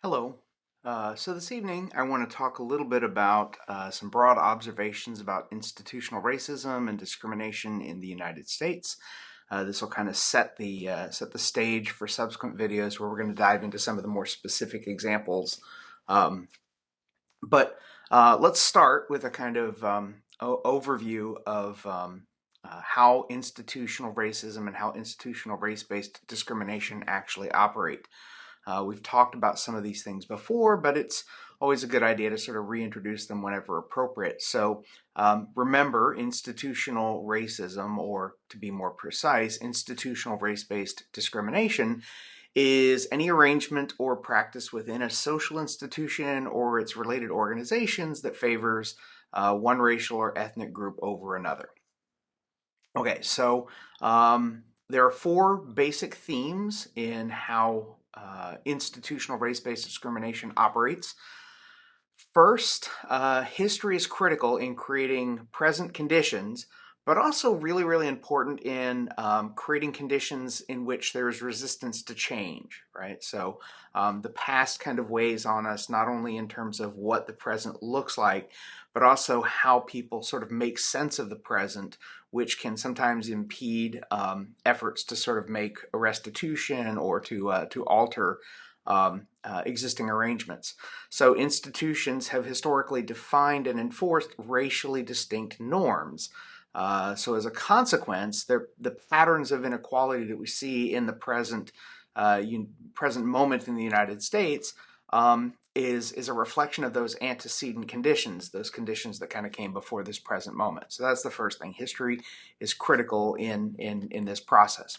Hello. So this evening I want to talk a little bit about some broad observations about institutional racism and discrimination in the United States. This will kind of set the stage for subsequent videos where we're going to dive into some of the more specific examples. Um, but let's start with a kind of overview of how institutional racism and how institutional race-based discrimination actually operate. We've talked about some of these things before, but it's always a good idea to sort of reintroduce them whenever appropriate. So remember, institutional racism, or to be more precise, institutional race-based discrimination, is any arrangement or practice within a social institution or its related organizations that favors one racial or ethnic group over another. Okay, so there are four basic themes in how institutional race-based discrimination operates. First, history is critical in creating present conditions, but also really, really important in creating conditions in which there is resistance to change, right? So the past kind of weighs on us, not only in terms of what the present looks like, but also how people sort of make sense of the present, which can sometimes impede efforts to sort of make a restitution or to alter existing arrangements. So institutions have historically defined and enforced racially distinct norms. So as a consequence, the patterns of inequality that we see in the present moment in the United States is a reflection of those antecedent conditions, those conditions that kind of came before this present moment. So that's the first thing. History is critical in this process.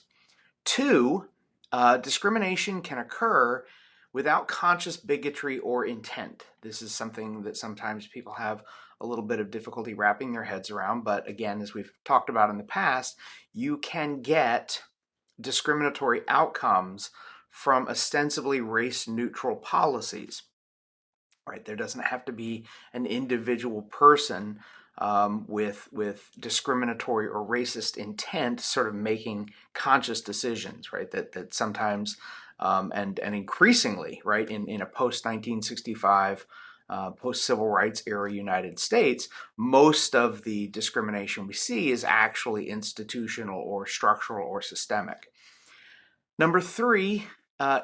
Two, discrimination can occur without conscious bigotry or intent. This is something that sometimes people have a little bit of difficulty wrapping their heads around, but again, as we've talked about in the past, you can get discriminatory outcomes from ostensibly race-neutral policies. Right? There doesn't have to be an individual person with discriminatory or racist intent, sort of making conscious decisions, right? That sometimes and increasingly, right, in a post 1965, post civil rights era United States, most of the discrimination we see is actually institutional or structural or systemic. Number three,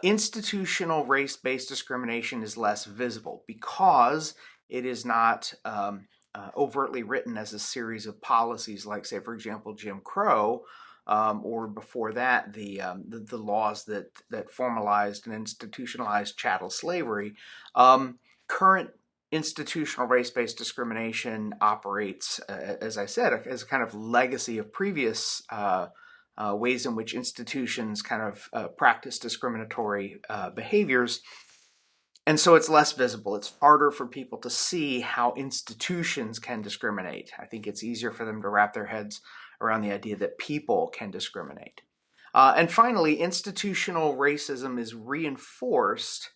institutional race-based discrimination is less visible because it is not overtly written as a series of policies like, say, for example, Jim Crow, or before that, the laws that formalized and institutionalized chattel slavery. Current institutional race-based discrimination operates, as I said, as a kind of legacy of previous ways in which institutions kind of practice discriminatory behaviors. And so it's less visible. It's harder for people to see how institutions can discriminate. I think it's easier for them to wrap their heads around the idea that people can discriminate. And finally, institutional racism is reinforced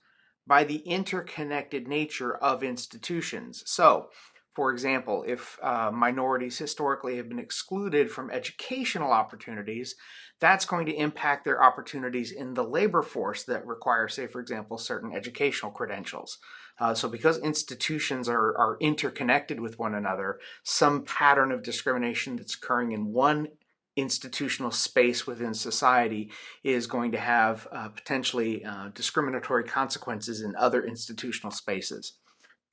by the interconnected nature of institutions. So, for example, if minorities historically have been excluded from educational opportunities, that's going to impact their opportunities in the labor force that require, say, for example, certain educational credentials. So because institutions are interconnected with one another, some pattern of discrimination that's occurring in one institutional space within society is going to have potentially discriminatory consequences in other institutional spaces.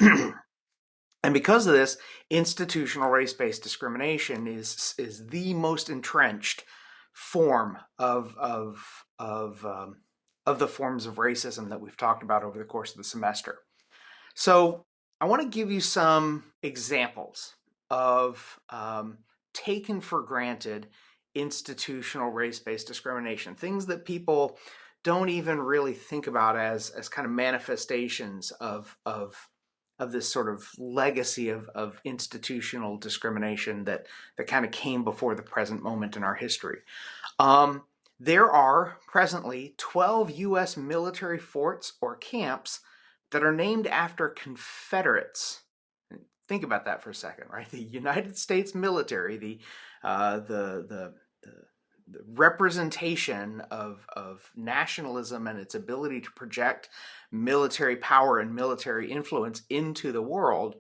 And because of this, institutional race-based discrimination is the most entrenched form of the forms of racism that we've talked about over the course of the semester. So I want to give you some examples of taken for granted institutional race-based discrimination, things that people don't even really think about as kind of manifestations of this sort of legacy of institutional discrimination that kind of came before the present moment in our history. There are presently 12 U.S. military forts or camps that are named after Confederates. Think about that for a second, right? The United States military, the representation of nationalism and its ability to project military power and military influence into the world,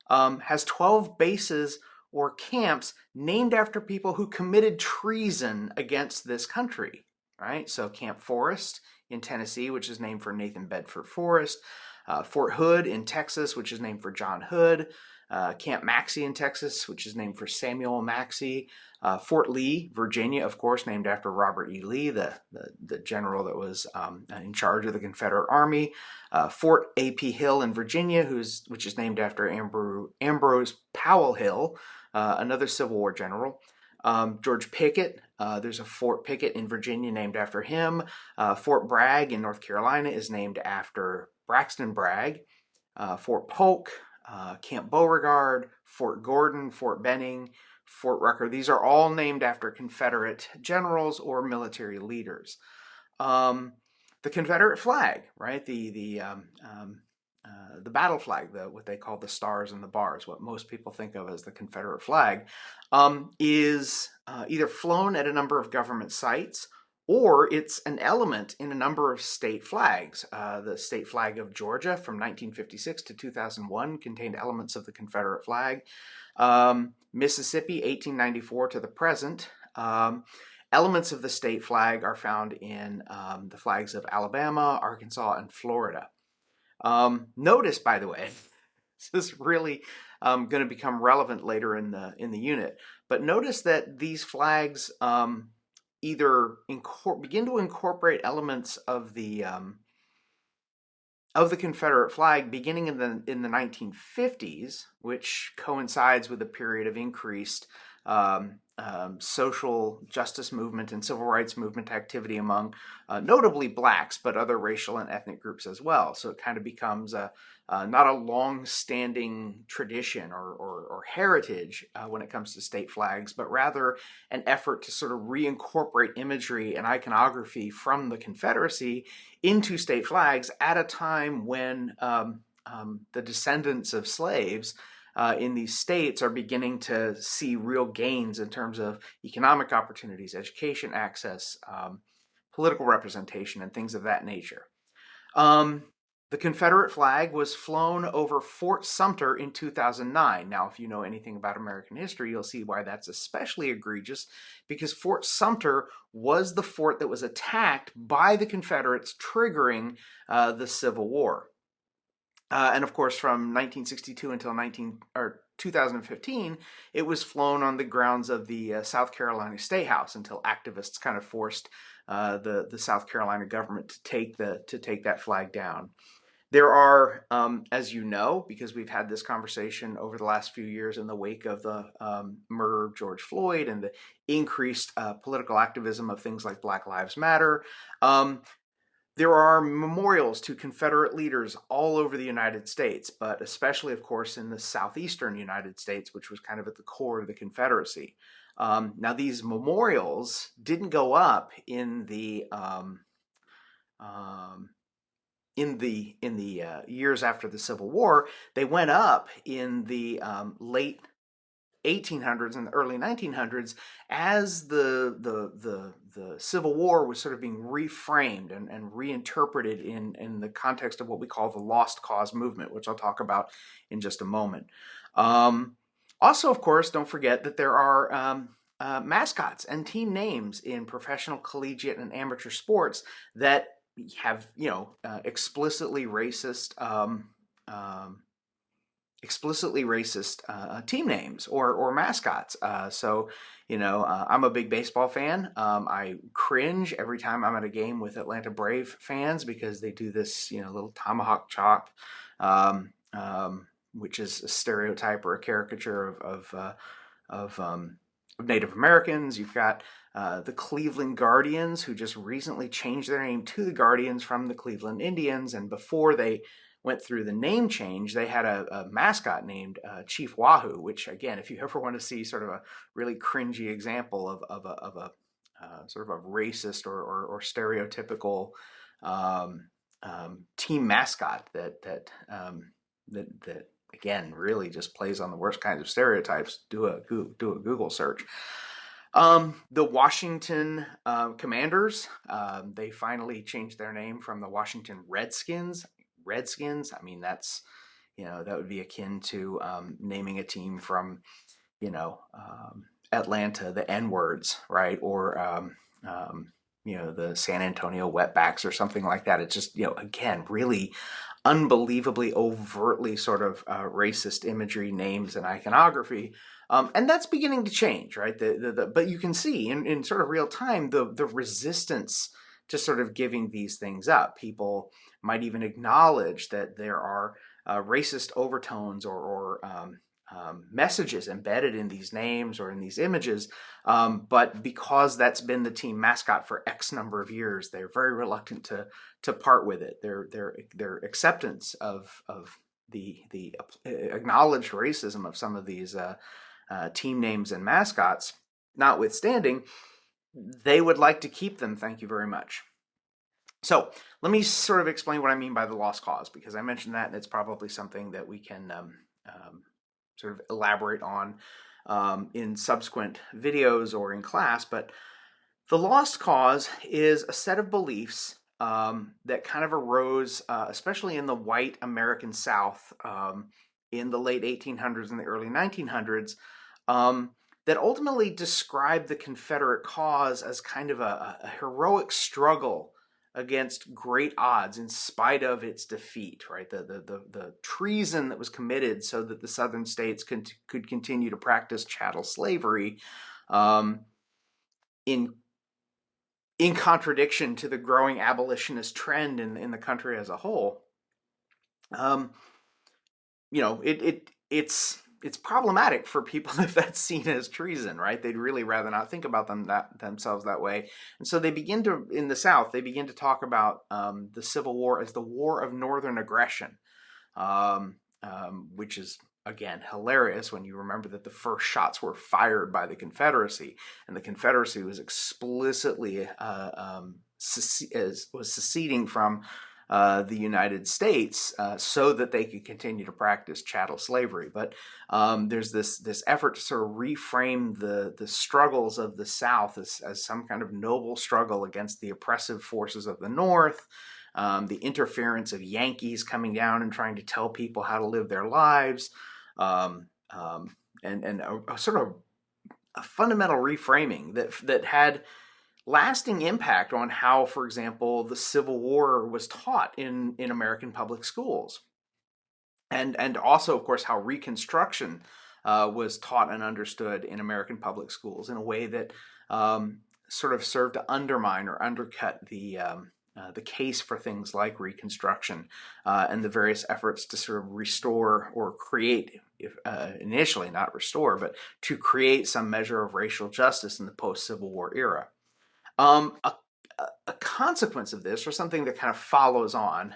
has 12 bases or camps named after people who committed treason against this country, right? So Camp Forrest in Tennessee, which is named for Nathan Bedford Forrest, Fort Hood in Texas, which is named for John Hood, Camp Maxey in Texas, which is named for Samuel Maxey, Fort Lee, Virginia, of course, named after Robert E. Lee, the general that was in charge of the Confederate Army, Fort A.P. Hill in Virginia, which is named after Ambrose Powell Hill, another Civil War general. George Pickett, there's a Fort Pickett in Virginia named after him. Fort Bragg in North Carolina is named after Braxton Bragg. Fort Polk, Camp Beauregard, Fort Gordon, Fort Benning, Fort Rucker. These are all named after Confederate generals or military leaders. The Confederate flag, right? The battle flag, what they call the stars and the bars, what most people think of as the Confederate flag, is either flown at a number of government sites, or it's an element in a number of state flags. The state flag of Georgia from 1956 to 2001 contained elements of the Confederate flag. Mississippi, 1894 to the present. Elements of the state flag are found in the flags of Alabama, Arkansas, and Florida. Notice, by the way, this is really going to become relevant later in the unit, but notice that these flags either begin to incorporate elements of the Confederate flag beginning in the 1950s, which coincides with a period of increased social justice movement and civil rights movement activity among notably blacks, but other racial and ethnic groups as well. So it kind of becomes not a long-standing tradition or heritage when it comes to state flags, but rather an effort to sort of reincorporate imagery and iconography from the Confederacy into state flags at a time when the descendants of slaves in these states are beginning to see real gains in terms of economic opportunities, education access, political representation, and things of that nature. The Confederate flag was flown over Fort Sumter in 2009. Now, if you know anything about American history, you'll see why that's especially egregious, because Fort Sumter was the fort that was attacked by the Confederates, triggering the Civil War. And of course, from 1962 until 2015, it was flown on the grounds of the South Carolina State House until activists kind of forced the South Carolina government to take that flag down. There are, as you know, because we've had this conversation over the last few years in the wake of the murder of George Floyd and the increased political activism of things like Black Lives Matter, there are memorials to Confederate leaders all over the United States, but especially, of course, in the southeastern United States, which was kind of at the core of the Confederacy. Now, these memorials didn't go up in the years after the Civil War. They went up in the late 1800s and the early 1900s as the Civil War was sort of being reframed and reinterpreted in the context of what we call the Lost Cause movement, which I'll talk about in just a moment. Also, of course, don't forget that there are mascots and team names in professional, collegiate, and amateur sports that have, explicitly racist team names or mascots. So, I'm a big baseball fan. I cringe every time I'm at a game with Atlanta Brave fans because they do this, little tomahawk chop, which is a stereotype or a caricature of Native Americans. You've got the Cleveland Guardians, who just recently changed their name to the Guardians from the Cleveland Indians, and before they went through the name change, they had a mascot named Chief Wahoo, which, again, if you ever want to see sort of a really cringy example of a sort of a racist or stereotypical team mascot that again really just plays on the worst kinds of stereotypes, do a Google search. The Washington Commanders, they finally changed their name from the Washington Redskins. Redskins, I mean, that would be akin to naming a team from, Atlanta, the N-words, right? Or, the San Antonio Wetbacks or something like that. It's just, again, really unbelievably overtly sort of racist imagery, names, and iconography. And that's beginning to change, right? But you can see in sort of real time the resistance to sort of giving these things up. People might even acknowledge that there are racist overtones or messages embedded in these names or in these images, but because that's been the team mascot for X number of years, they're very reluctant to part with it. Their acceptance of the acknowledged racism of some of these team names and mascots notwithstanding, they would like to keep them. Thank you very much. So let me sort of explain what I mean by the lost cause, because I mentioned that, and it's probably something that we can sort of elaborate on in subsequent videos or in class. But the lost cause is a set of beliefs that kind of arose, especially in the white American South in the late 1800s and the early 1900s, that ultimately described the Confederate cause as kind of a heroic struggle against great odds in spite of its defeat, right? The treason that was committed so that the southern states could continue to practice chattel slavery in contradiction to the growing abolitionist trend in the country as a whole. It's problematic for people if that's seen as treason, right? They'd really rather not think about themselves that way. And so in the South, they begin to talk about the Civil War as the War of Northern Aggression, which is, again, hilarious when you remember that the first shots were fired by the Confederacy, and the Confederacy was explicitly seceding from the United States so that they could continue to practice chattel slavery. But there's this effort to sort of reframe the struggles of the South as some kind of noble struggle against the oppressive forces of the North, the interference of Yankees coming down and trying to tell people how to live their lives, and a sort of a fundamental reframing that had lasting impact on how, for example, the Civil War was taught in American public schools. And also, of course, how Reconstruction was taught and understood in American public schools in a way that sort of served to undermine or undercut the case for things like Reconstruction and the various efforts to sort of restore or create, initially not restore, but to create some measure of racial justice in the post-Civil War era. A consequence of this, or something that kind of follows on,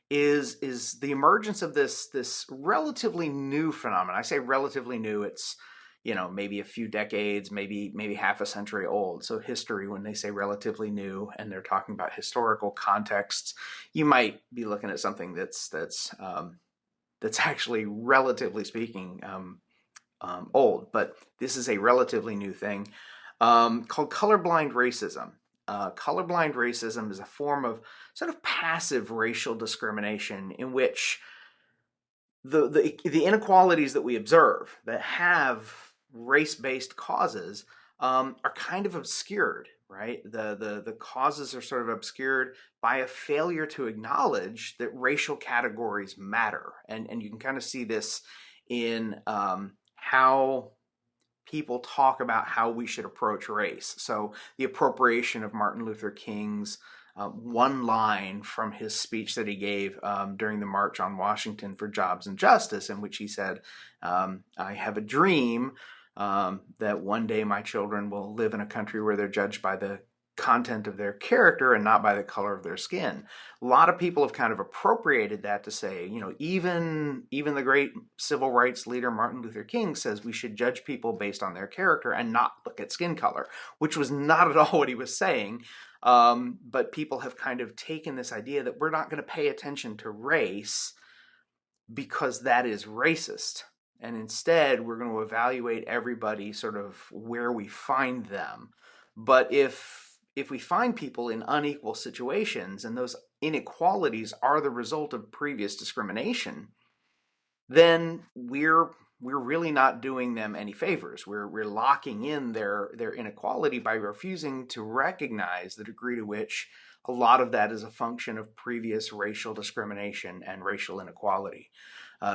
is the emergence of this relatively new phenomenon. I say relatively new; it's maybe a few decades, maybe half a century old. So history, when they say relatively new, and they're talking about historical contexts, you might be looking at something that's actually, relatively speaking, old. But this is a relatively new thing. Called colorblind racism. Colorblind racism is a form of sort of passive racial discrimination in which the inequalities that we observe that have race-based causes are kind of obscured, right? The causes are sort of obscured by a failure to acknowledge that racial categories matter. And you can kind of see this in how people talk about how we should approach race. So the appropriation of Martin Luther King's one line from his speech that he gave during the March on Washington for Jobs and Justice, in which he said, I have a dream that one day my children will live in a country where they're judged by the content of their character and not by the color of their skin. A lot of people have kind of appropriated that to say, even the great civil rights leader Martin Luther King says we should judge people based on their character and not look at skin color, which was not at all what he was saying. But people have kind of taken this idea that we're not going to pay attention to race because that is racist. and instead we're going to evaluate everybody sort of where we find them. But if we find people in unequal situations and those inequalities are the result of previous discrimination, then we're really not doing them any favors. We're locking in their inequality by refusing to recognize the degree to which a lot of that is a function of previous racial discrimination and racial inequality.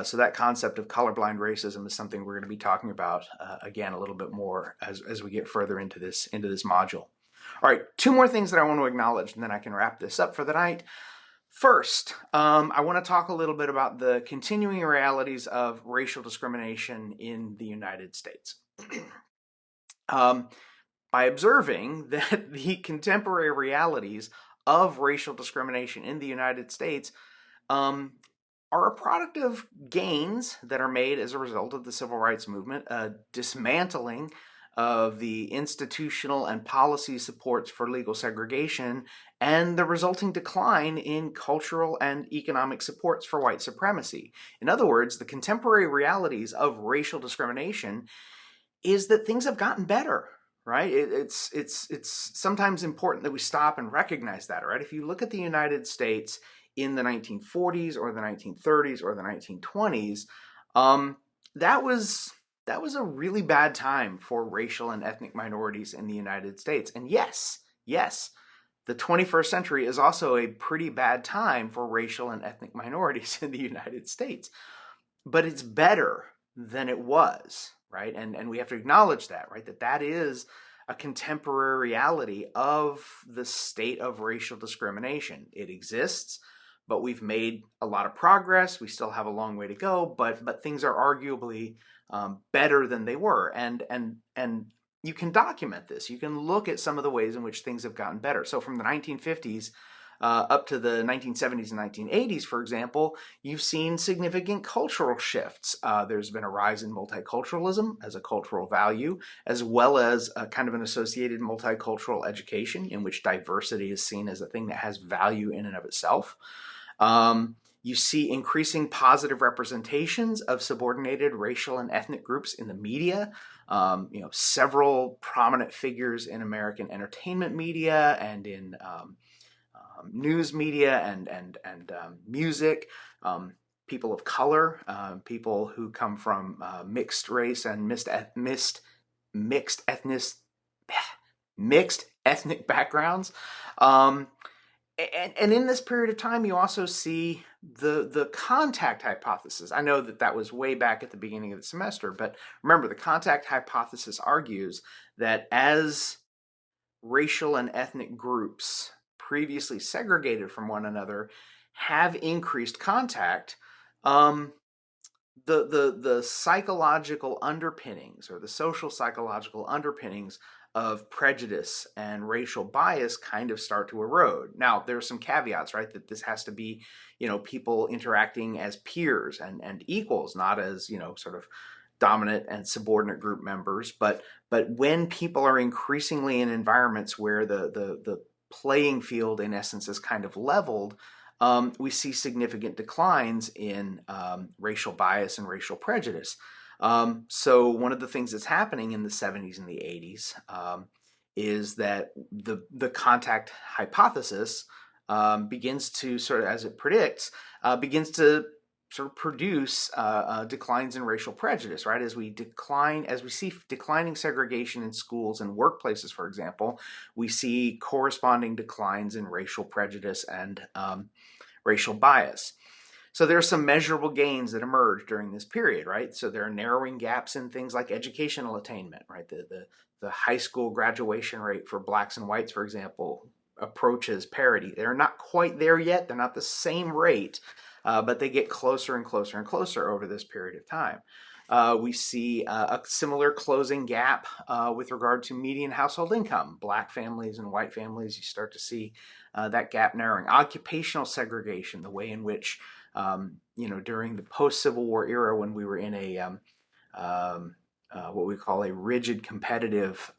So that concept of colorblind racism is something we're going to be talking about again a little bit more as we get further into this module. All right, two more things that I want to acknowledge, and then I can wrap this up for the night. First, I want to talk a little bit about the continuing realities of racial discrimination in the United States. By observing that the contemporary realities of racial discrimination in the United States are a product of gains that are made as a result of the civil rights movement, dismantling of the institutional and policy supports for legal segregation, and the resulting decline in cultural and economic supports for white supremacy. In other words, the contemporary realities of racial discrimination is that things have gotten better, right? It's sometimes important that we stop and recognize that, right? If you look at the United States in the 1940s or the 1930s or the 1920s, that was a really bad time for racial and ethnic minorities in the United States. And yes, the 21st century is also a pretty bad time for racial and ethnic minorities in the United States. But it's better than it was, right? And we have to acknowledge that, right? That is a contemporary reality of the state of racial discrimination. It exists, but we've made a lot of progress. We still have a long way to go, but things are arguably better than they were. And you can document this. You can look at some of the ways in which things have gotten better. So from the 1950s up to the 1970s and 1980s, for example, you've seen significant cultural shifts. There's been a rise in multiculturalism as a cultural value, as well as a kind of an associated multicultural education in which diversity is seen as a thing that has value in and of itself. You see increasing positive representations of subordinated racial and ethnic groups in the media. Several prominent figures in American entertainment media and in news media and music, people of color, people who come from mixed race and mixed ethnic backgrounds. And in this period of time, you also see the contact hypothesis. I know that was way back at the beginning of the semester, but remember, the contact hypothesis argues that as racial and ethnic groups previously segregated from one another have increased contact, the psychological underpinnings or the social psychological underpinnings of prejudice and racial bias kind of start to erode. Now, there are some caveats, right? That this has to be, people interacting as peers and equals, not as, sort of dominant and subordinate group members. But when people are increasingly in environments where the playing field, in essence, is kind of leveled, we see significant declines in racial bias and racial prejudice. So one of the things that's happening in the 70s and the 80s is that the contact hypothesis begins to sort of, as it predicts, begins to sort of produce declines in racial prejudice, right? As we see declining segregation in schools and workplaces, for example, we see corresponding declines in racial prejudice and racial bias. So there are some measurable gains that emerge during this period, right? So there are narrowing gaps in things like educational attainment, right? The high school graduation rate for blacks and whites, for example, approaches parity. They're not quite there yet. They're not the same rate, but they get closer and closer and closer over this period of time. We see a similar closing gap with regard to median household income. Black families and white families, you start to see that gap narrowing. Occupational segregation, the way in which during the post-Civil War era, when we were in a what we call a rigid competitive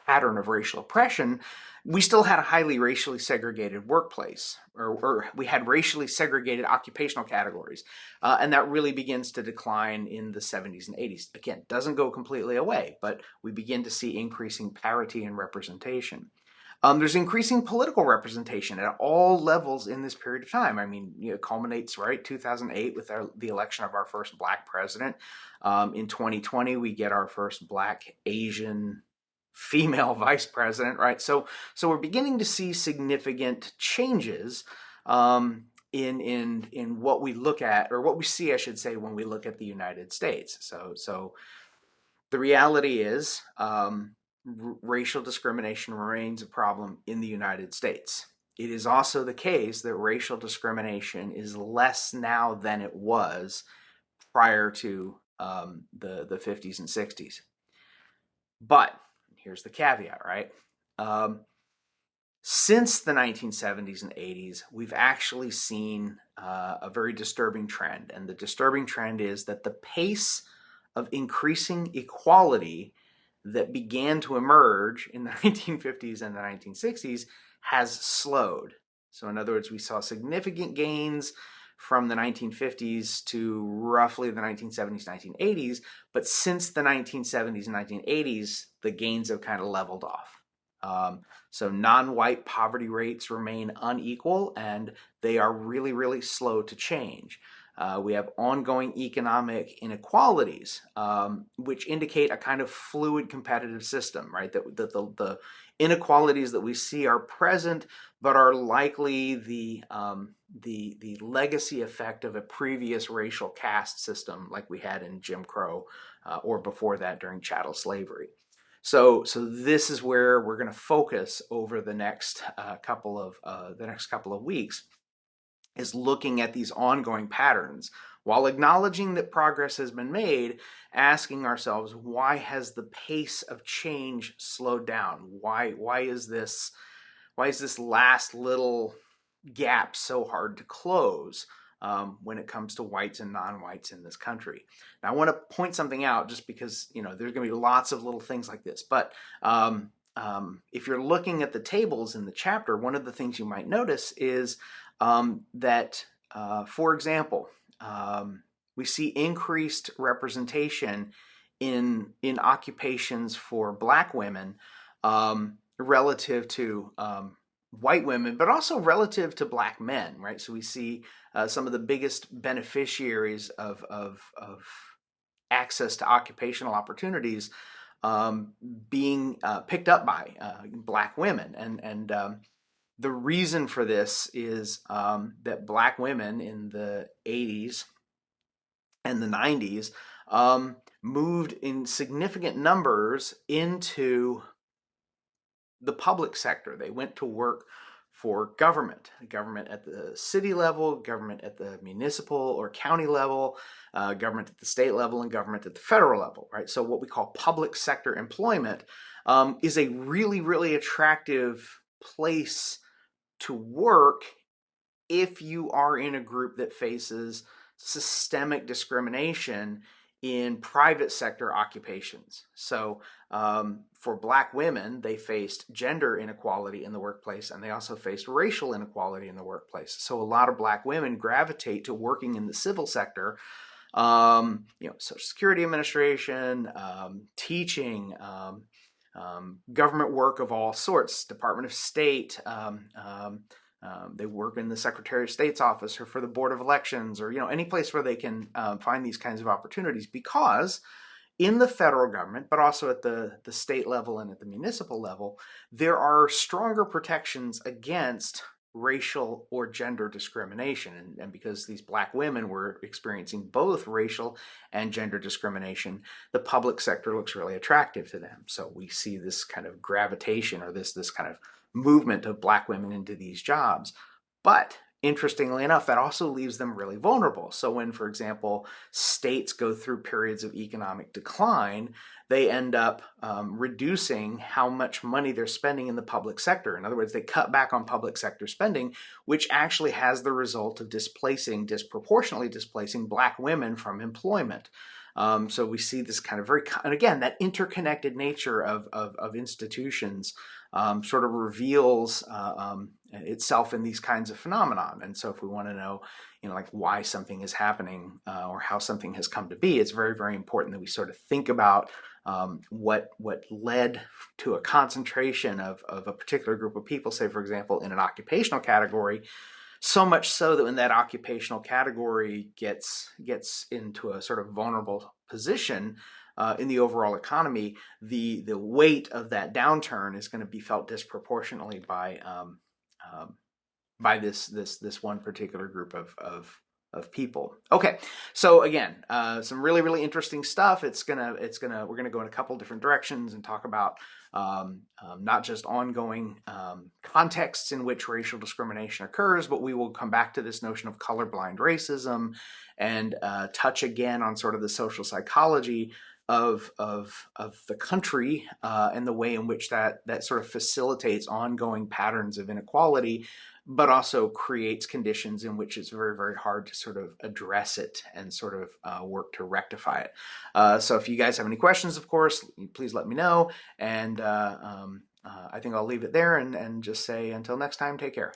pattern of racial oppression, we still had a highly racially segregated workplace, or we had racially segregated occupational categories. And that really begins to decline in the 70s and 80s. Again, doesn't go completely away, but we begin to see increasing parity and representation. There's increasing political representation at all levels in this period of time. I mean, it culminates, right, 2008 with the election of our first Black president. In 2020, we get our first Black Asian female vice president, right? So we're beginning to see significant changes in what we look at, or what we see, I should say, when we look at the United States. So the reality is, racial discrimination remains a problem in the United States. It is also the case that racial discrimination is less now than it was prior to the 50s and 60s. But here's the caveat, right? Since the 1970s and 80s, we've actually seen a very disturbing trend. And the disturbing trend is that the pace of increasing equality that began to emerge in the 1950s and the 1960s has slowed. So in other words, we saw significant gains from the 1950s to roughly the 1970s, 1980s, but since the 1970s and 1980s, the gains have kind of leveled off. So non-white poverty rates remain unequal, and they are really, really slow to change. We have ongoing economic inequalities, which indicate a kind of fluid competitive system, right? That the inequalities that we see are present, but are likely the legacy effect of a previous racial caste system, like we had in Jim Crow, or before that during chattel slavery. So this is where we're going to focus over the next couple of weeks, is looking at these ongoing patterns while acknowledging that progress has been made, asking ourselves, why has the pace of change slowed down? Why is this last little gap so hard to close when it comes to whites and non-whites in this country? Now, I want to point something out, just because there's going to be lots of little things like this, but if you're looking at the tables in the chapter, one of the things you might notice is that, for example, we see increased representation in occupations for Black women relative to white women, but also relative to Black men, right? So we see some of the biggest beneficiaries of access to occupational opportunities being picked up by Black women, and the reason for this is that Black women in the 80s and the 90s moved in significant numbers into the public sector. They went to work for government at the city level, government at the municipal or county level, government at the state level, and government at the federal level, right? So what we call public sector employment is a really, really attractive place to work if you are in a group that faces systemic discrimination in private sector occupations. So for Black women, they faced gender inequality in the workplace, and they also faced racial inequality in the workplace. So a lot of Black women gravitate to working in the civil sector, Social Security Administration, teaching, government work of all sorts, Department of State. They work in the Secretary of State's office, or for the Board of Elections, or any place where they can find these kinds of opportunities, because in the federal government, but also at the state level and at the municipal level, there are stronger protections against racial or gender discrimination. And because these Black women were experiencing both racial and gender discrimination, the public sector looks really attractive to them. So we see this kind of gravitation, or this kind of movement of Black women into these jobs. But interestingly enough, that also leaves them really vulnerable. So when, for example, states go through periods of economic decline, they end up reducing how much money they're spending in the public sector. In other words, they cut back on public sector spending, which actually has the result of disproportionately displacing Black women from employment. So we see this kind of and again, that interconnected nature of institutions sort of reveals itself in these kinds of phenomenon. And so if we want to know, like why something is happening or how something has come to be, it's very, very important that we sort of think about what led to a concentration of a particular group of people, say, for example, in an occupational category, so much so that when that occupational category gets into a sort of vulnerable position in the overall economy, the weight of that downturn is going to be felt disproportionately by this one particular group of people. Okay, so again, some really, really interesting stuff. We're gonna go in a couple different directions and talk about not just ongoing contexts in which racial discrimination occurs, but we will come back to this notion of colorblind racism and touch again on sort of the social psychology of the country and the way in which that sort of facilitates ongoing patterns of inequality, but also creates conditions in which it's very, very hard to sort of address it and sort of work to rectify it. So if you guys have any questions, of course, please let me know. And I think I'll leave it there and just say until next time, take care.